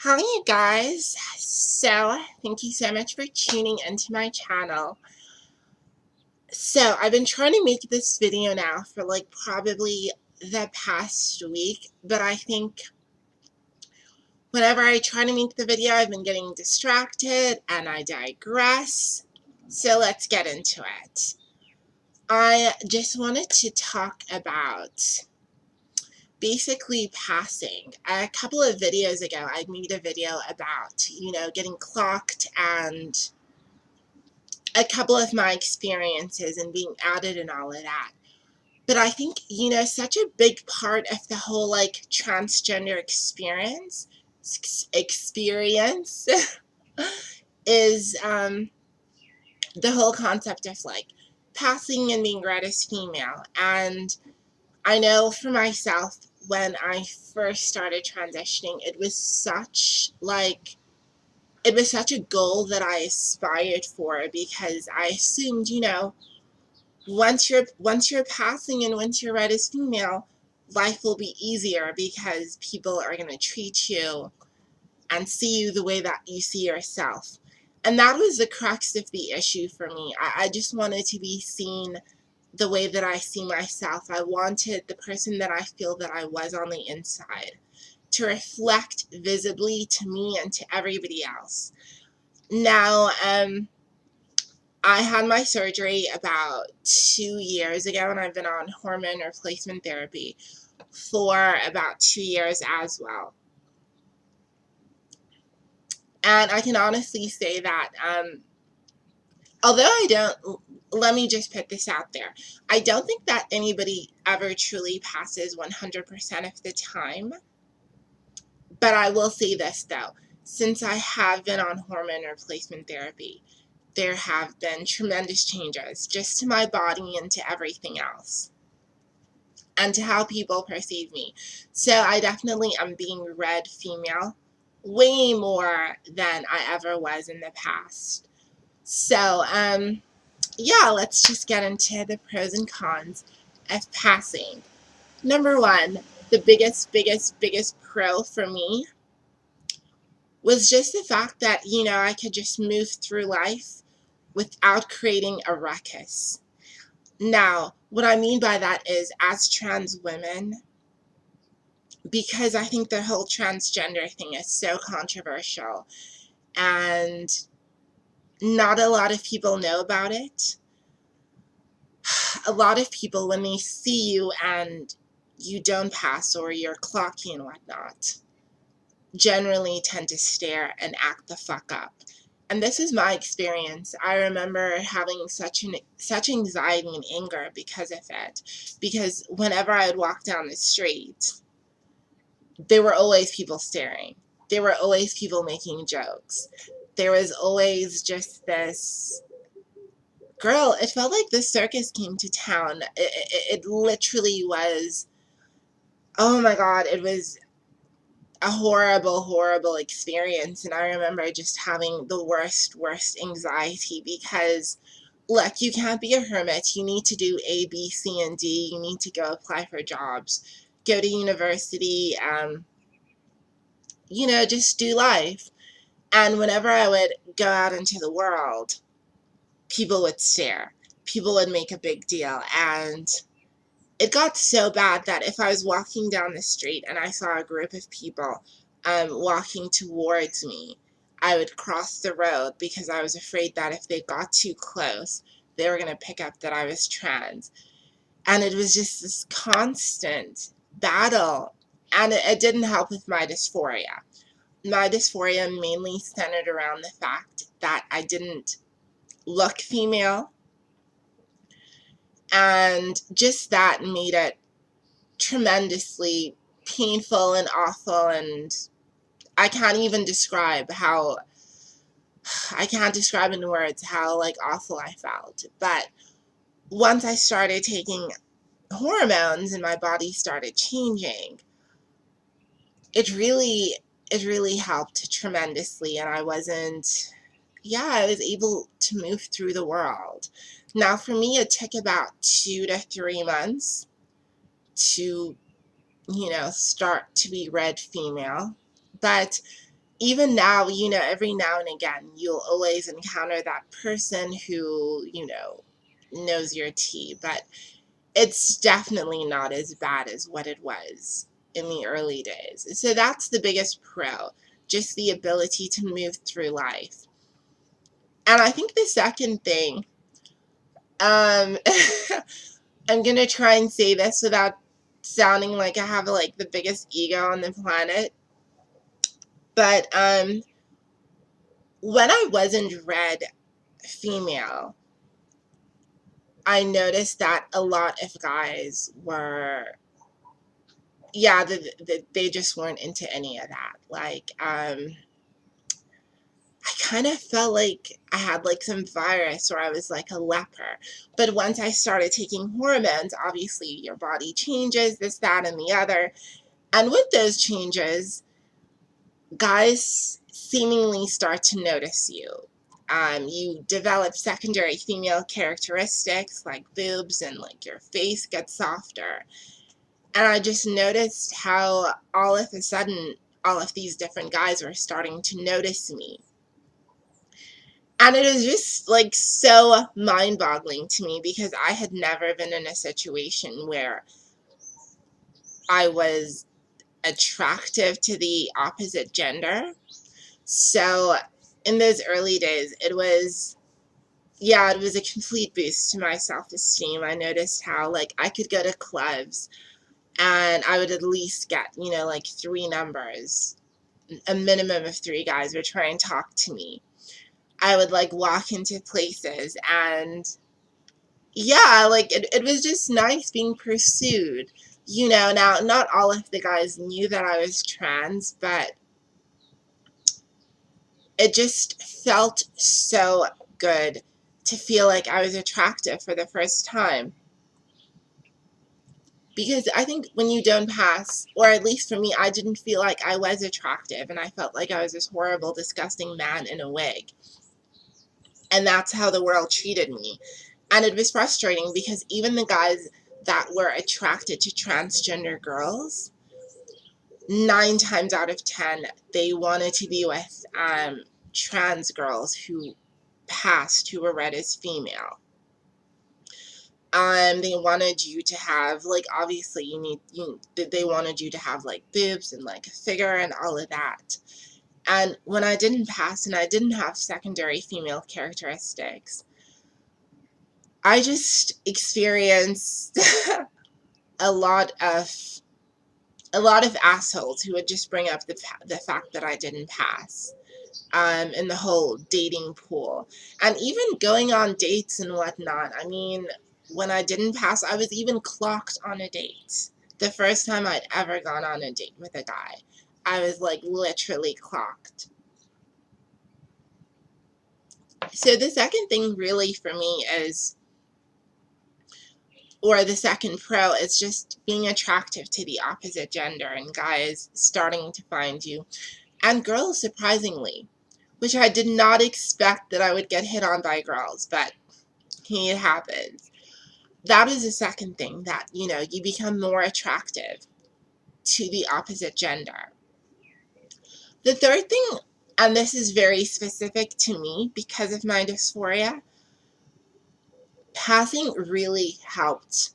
Hi, you guys. So, thank you so much for tuning into my channel. So, I've been trying to make this video now for like probably the past week, but I think whenever I try to make the video, I've been getting distracted and I digress. So, let's get into it. I just wanted to talk about basically passing. A couple of videos ago, I made a video about, getting clocked and a couple of my experiences and being outed and all of that. But I think, such a big part of the whole like transgender experience is the whole concept of like passing and being read as female. And I know for myself, when I first started transitioning, it was such a goal that I aspired for because I assumed, once you're passing and once you're read as female, life will be easier because people are going to treat you and see you the way that you see yourself. And that was the crux of the issue for me. I just wanted to be seen the way that I see myself. I wanted the person that I feel that I was on the inside to reflect visibly to me and to everybody else. Now, I had my surgery about 2 years ago, and I've been on hormone replacement therapy for about 2 years as well. And I can honestly say that, let me just put this out there. I don't think that anybody ever truly passes 100% of the time. But I will say this though, since I have been on hormone replacement therapy, there have been tremendous changes just to my body and to everything else and to how people perceive me. So I definitely am being read female way more than I ever was in the past. So, yeah, let's just get into the pros and cons of passing. Number one, the biggest pro for me was just the fact that, I could just move through life without creating a ruckus. Now, what I mean by that is, as trans women, because I think the whole transgender thing is so controversial and not a lot of people know about it. A lot of people, when they see you and you don't pass or you're clocky and whatnot, generally tend to stare and act the fuck up. And this is my experience. I remember having such anxiety and anger because of it. Because whenever I would walk down the street, there were always people staring. There were always people making jokes. There was always just this girl. It felt like the circus came to town. It literally was. Oh my God! It was a horrible experience. And I remember just having the worst anxiety because, look, you can't be a hermit. You need to do A, B, C, and D. You need to go apply for jobs, go to university, just do life. And whenever I would go out into the world, people would stare. People would make a big deal. And it got so bad that if I was walking down the street and I saw a group of people walking towards me, I would cross the road because I was afraid that if they got too close, they were going to pick up that I was trans. And it was just this constant battle. And it didn't help with my dysphoria. My dysphoria mainly centered around the fact that I didn't look female. And just that made it tremendously painful and awful, and I can't even describe I can't describe in words how like awful I felt. But once I started taking hormones and my body started changing, it really helped tremendously, and I was able to move through the world. Now for me, it took about 2 to 3 months to start to be read female. But even now, every now and again, you'll always encounter that person who, knows your tea, but it's definitely not as bad as what it was in the early days. So that's the biggest pro, just the ability to move through life. And I think the second thing, um, I'm gonna try and say this without sounding like I have like the biggest ego on the planet, but when I wasn't read female, I noticed that a lot of guys were, yeah, they just weren't into any of that. Like, I kind of felt like I had like some virus or I was like a leper. But once I started taking hormones, obviously your body changes, this, that, and the other. And with those changes, guys seemingly start to notice you. You develop secondary female characteristics like boobs and like your face gets softer. And I just noticed how all of a sudden, all of these different guys were starting to notice me. And it was just like so mind boggling to me because I had never been in a situation where I was attractive to the opposite gender. So in those early days, it was, yeah, it was a complete boost to my self-esteem. I noticed how like I could go to clubs and I would at least get, like three numbers. A minimum of three guys would try and talk to me. I would like walk into places and yeah, like it was just nice being pursued. Now not all of the guys knew that I was trans, but it just felt so good to feel like I was attractive for the first time. Because I think when you don't pass, or at least for me, I didn't feel like I was attractive, and I felt like I was this horrible, disgusting man in a wig. And that's how the world treated me. And it was frustrating because even the guys that were attracted to transgender girls, 9 times out of 10, they wanted to be with trans girls who passed, who were read as female. They wanted you to have like obviously they wanted you to have like boobs and like a figure and all of that. And when I didn't pass and I didn't have secondary female characteristics, I just experienced a lot of assholes who would just bring up the fact that I didn't pass in the whole dating pool and even going on dates and whatnot. I mean, when I didn't pass, I was even clocked on a date. The first time I'd ever gone on a date with a guy, I was like literally clocked. So the second thing really for me is, or the second pro, is just being attractive to the opposite gender and guys starting to find you. And girls, surprisingly, which I did not expect that I would get hit on by girls, but it happens. That is the second thing, that, you become more attractive to the opposite gender. The third thing, and this is very specific to me because of my dysphoria, passing really helped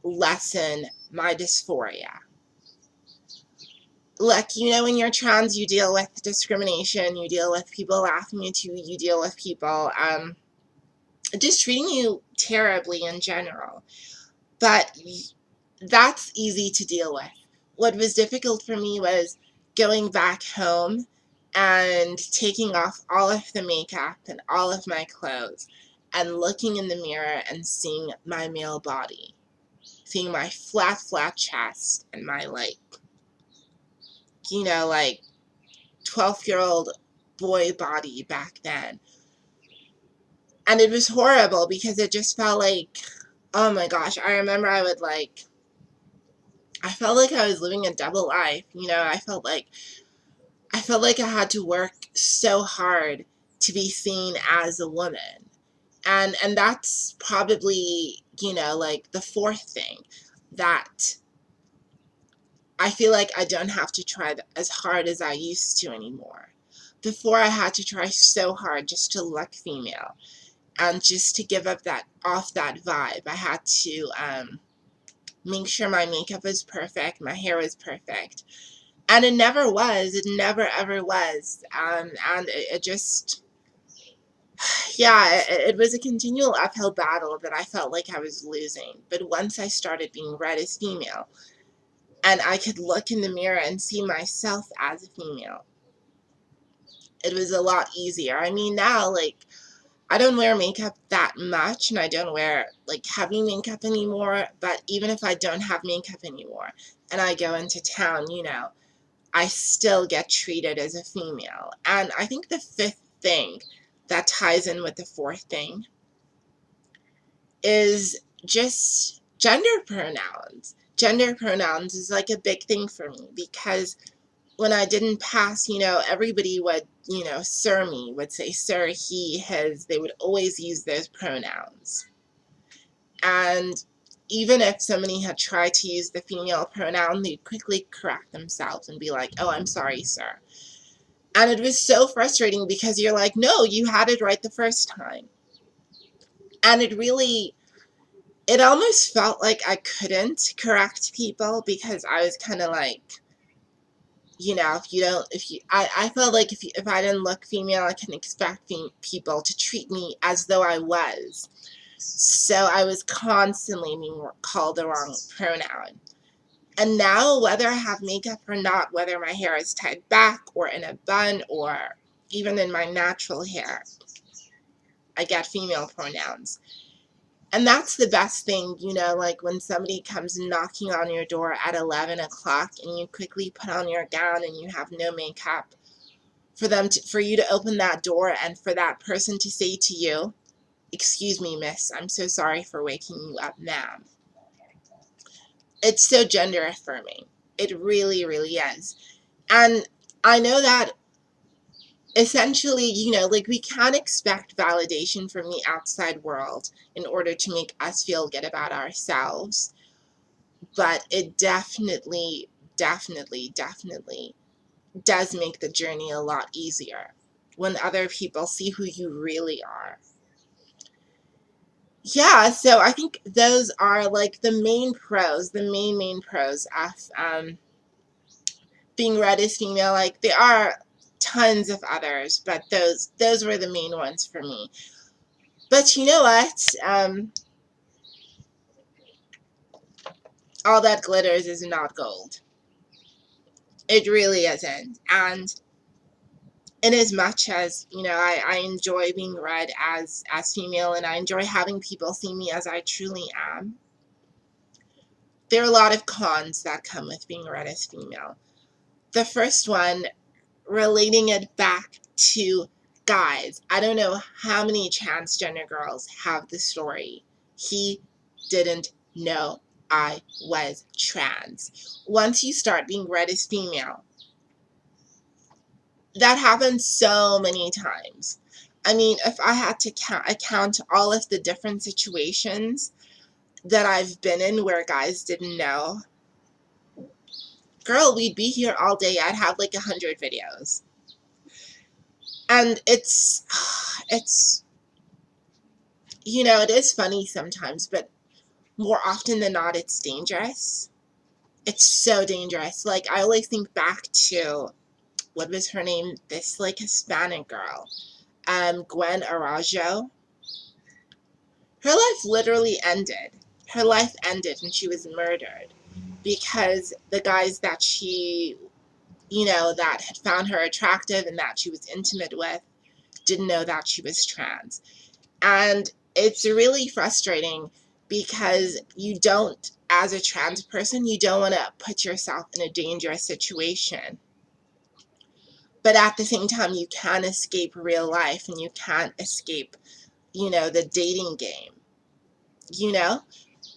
lessen my dysphoria. Like, when you're trans, you deal with discrimination, you deal with people laughing at you, you deal with people just treating you terribly in general. But that's easy to deal with. What was difficult for me was going back home and taking off all of the makeup and all of my clothes and looking in the mirror and seeing my male body, seeing my flat chest and my like 12-year-old boy body back then. And it was horrible because it just felt like, oh my gosh, I remember I felt like I was living a double life. I felt like I had to work so hard to be seen as a woman. And that's probably, like the fourth thing, that I feel like I don't have to try as hard as I used to anymore. before I had to try so hard just to look female and just to give up that off that vibe. I had to make sure my makeup was perfect, my hair was perfect, and it never was. It never ever was. And it just, yeah, it was a continual uphill battle that I felt like I was losing. But once I started being read as female, and I could look in the mirror and see myself as a female, it was a lot easier. I mean, now, like, I don't wear makeup that much, and I don't wear, like, heavy makeup anymore, but even if I don't have makeup anymore and I go into town, I still get treated as a female. And I think the fifth thing that ties in with the fourth thing is just gender pronouns. Gender pronouns is like a big thing for me because when I didn't pass, everybody would, sir me, would say sir, he, his. They would always use those pronouns. And even if somebody had tried to use the female pronoun, they'd quickly correct themselves and be like, oh, I'm sorry, sir. And it was so frustrating because you're like, no, you had it right the first time. And it almost felt like I couldn't correct people because I was kind of like, I felt like if I didn't look female, I can expect people to treat me as though I was. So I was constantly being called the wrong pronoun. And now, whether I have makeup or not, whether my hair is tied back or in a bun or even in my natural hair, I get female pronouns. And that's the best thing, like when somebody comes knocking on your door at 11 o'clock and you quickly put on your gown and you have no makeup, for you to open that door and for that person to say to you, excuse me, miss, I'm so sorry for waking you up, ma'am. It's so gender affirming. It really, really is. And I know that essentially, like we can't expect validation from the outside world in order to make us feel good about ourselves. But it definitely, definitely, definitely does make the journey a lot easier when other people see who you really are. Yeah, so I think those are like the main pros, the main pros of being read as female. Like there are tons of others, but those were the main ones for me. But you know what? All that glitters is not gold. It really isn't. And in as much as, I enjoy being read as female and I enjoy having people see me as I truly am, there are a lot of cons that come with being read as female. The first one, relating it back to guys. I don't know how many transgender girls have the story. He didn't know I was trans. Once you start being read as female, that happens so many times. I mean, if I had to account all of the different situations that I've been in where guys didn't know, girl, we'd be here all day. I'd have like 100 videos. And it's, it is funny sometimes, but more often than not, it's dangerous. It's so dangerous. Like, I always think back to, what was her name? This, like, Hispanic girl, Gwen Arajo. Her life literally ended. Her life ended and she was murdered because the guys that she, that had found her attractive and that she was intimate with didn't know that she was trans. And it's really frustrating because you don't, as a trans person, you don't want to put yourself in a dangerous situation. But at the same time, you can't escape real life and you can't escape, the dating game.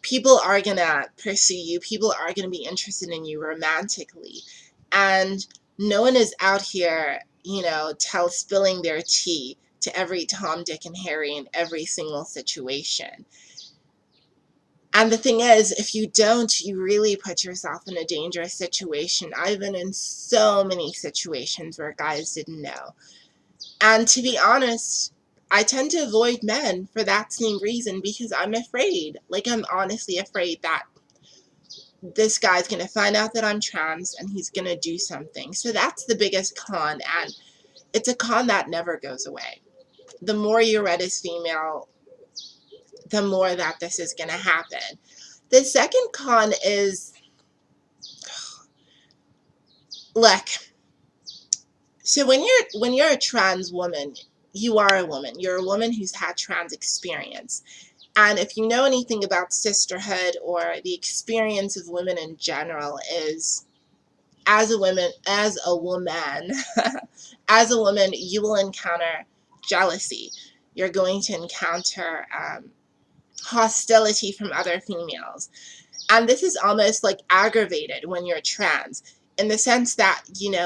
People are going to pursue you. People are going to be interested in you romantically. And no one is out here, spilling their tea to every Tom, Dick, and Harry in every single situation. And the thing is, if you don't, you really put yourself in a dangerous situation. I've been in so many situations where guys didn't know. And to be honest, I tend to avoid men for that same reason, because I'm afraid. Like, I'm honestly afraid that this guy's going to find out that I'm trans and he's going to do something. So that's the biggest con, and it's a con that never goes away. The more you're read as female, the more that this is going to happen. The second con is, look, so when you're a trans woman, you are a woman. You're a woman who's had trans experience. And if you know anything about sisterhood or the experience of women in general, is as a woman, as a woman, you will encounter jealousy. You're going to encounter hostility from other females. And this is almost like aggravated when you're trans, in the sense that,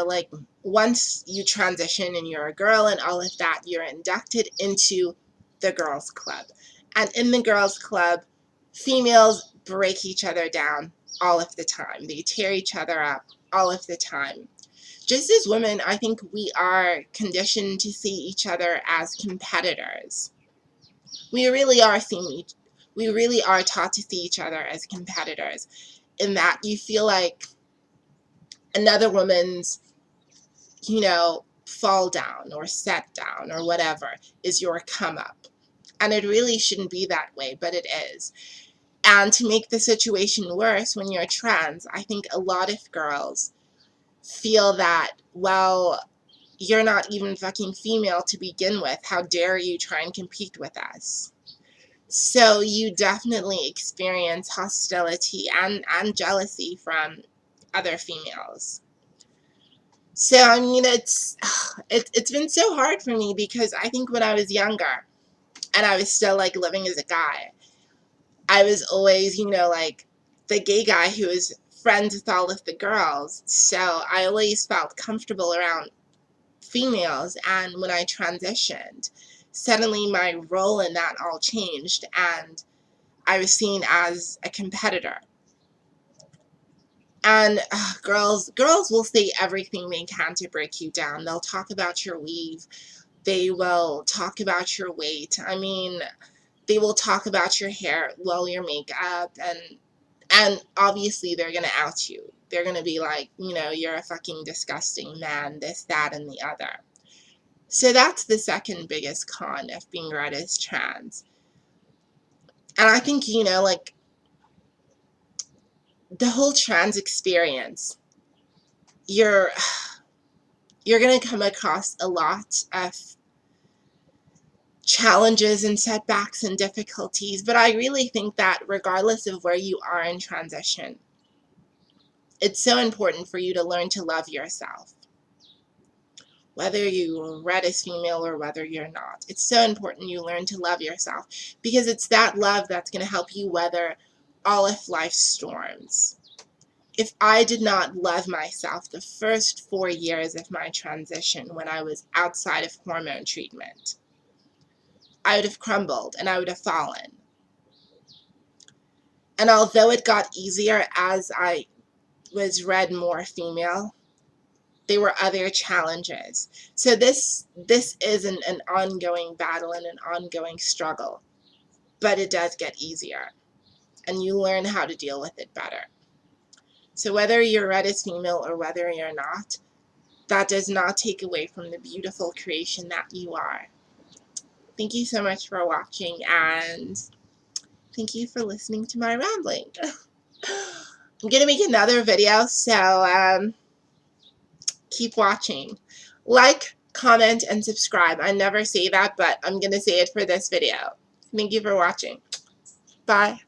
like, once you transition and you're a girl and all of that, you're inducted into the girls' club. And in the girls' club, females break each other down all of the time. They tear each other up all of the time. Just as women, I think we are conditioned to see each other as competitors. We really are taught to see each other as competitors, in that you feel like another woman's, fall down or set down or whatever is your come up. And it really shouldn't be that way, but it is. And to make the situation worse, when you're trans, I think a lot of girls feel that, well, you're not even fucking female to begin with. How dare you try and compete with us? So you definitely experience hostility and jealousy from other females. So, I mean, it's been so hard for me, because I think when I was younger and I was still, like, living as a guy, I was always, like, the gay guy who was friends with all of the girls. So I always felt comfortable around females. And when I transitioned, suddenly my role in that all changed, and I was seen as a competitor. And girls will say everything they can to break you down. They'll talk about your weave. They will talk about your weight. I mean, they will talk about your hair, well, your makeup, and obviously they're going to out you. They're going to be like, you're a fucking disgusting man, this, that, and the other. So that's the second biggest con of being read as trans. And I think, like, the whole trans experience, you're going to come across a lot of challenges and setbacks and difficulties. But I really think that regardless of where you are in transition, it's so important for you to learn to love yourself. Whether you're read as female or whether you're not, it's so important you learn to love yourself, because it's that love that's going to help you weather all of life's storms. If I did not love myself the first 4 years of my transition, when I was outside of hormone treatment, I would have crumbled and I would have fallen. And although it got easier as I was read more female, there were other challenges. So this is an ongoing battle and an ongoing struggle, but it does get easier, and you learn how to deal with it better. So whether you're read as female or whether you're not, that does not take away from the beautiful creation that you are. Thank you so much for watching, and thank you for listening to my rambling. I'm going to make another video, so keep watching. Like, comment, and subscribe. I never say that, but I'm going to say it for this video. Thank you for watching. Bye.